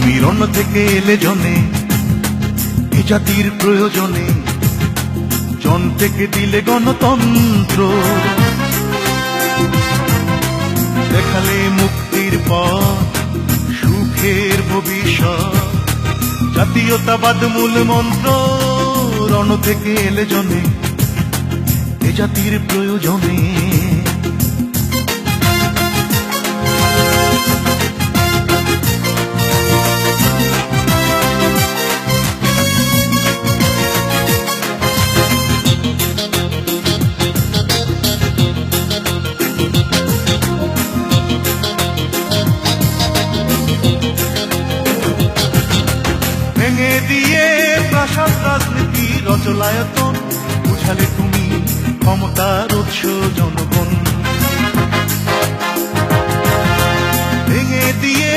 তুমি রণ থেকে এলে জনে এ জাতির প্রয়োজনে, জন থেকে দিলে গণতন্ত্র, দেখালে মুক্তির পথ, সুখের ভবিষ্যৎ, জাতীয়তাবাদ মূল মন্ত্র। রণ থেকে এলে জনে এ জাতির প্রয়োজনে। ভেঙে দিয়ে প্রাসাদ রাজনীতি রচলায়তন, বুঝালে তুমি ক্ষমতার উৎস জনগণ। ভেঙে দিয়ে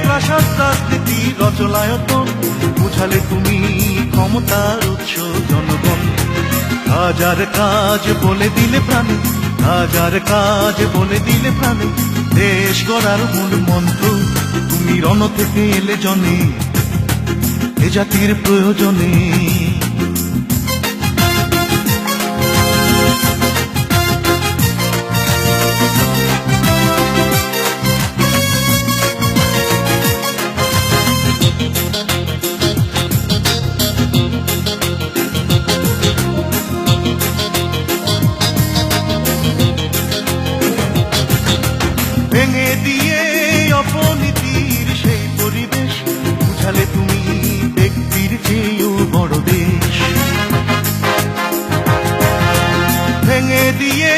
প্রাসাদ রাজনীতি রচলায়তন, বুঝালে তুমি ক্ষমতার উৎস জনগণ। কাজ আর কাজ বলে দিলে প্রাণে, কাজ আর কাজ বলে দিলে প্রাণে, দেশ গড়ার মূল মন্ত্র। তুমি রণ থেকে এলে জনে এ জাতির প্রয়োজনে। ভেঙে দিয়ে অপনীতির সেই পরিবেশ, বুঝালে তুমি ব্যক্তির চেয়েও বড় দেশ। ভেঙে দিয়ে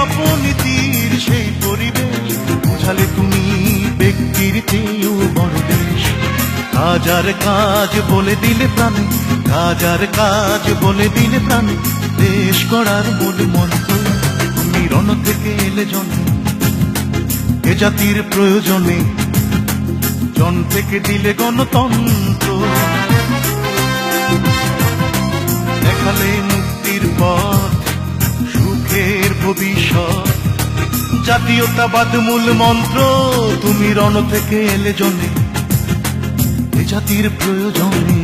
অপনীতির সেই পরিবেশ, বুঝালে তুমি ব্যক্তির চেয়েও বড় দেশ। কাজ আর কাজ বলে দিলে প্রাণে, কাজ আর কাজ বলে দিলে প্রাণে, দেশ গড়ার মূল মন্ত্র। তুমি রণ থেকে এলে জনে এ জাতির প্রয়োজনে, জন থেকে দিলে গণতন্ত্র, দেখালে মুক্তির পথ, সুখের ভবিষ্যৎ, জাতীয়তাবাদ মূল মন্ত্র। তুমি রণ থেকে এলে জনে এ জাতির প্রয়োজনে।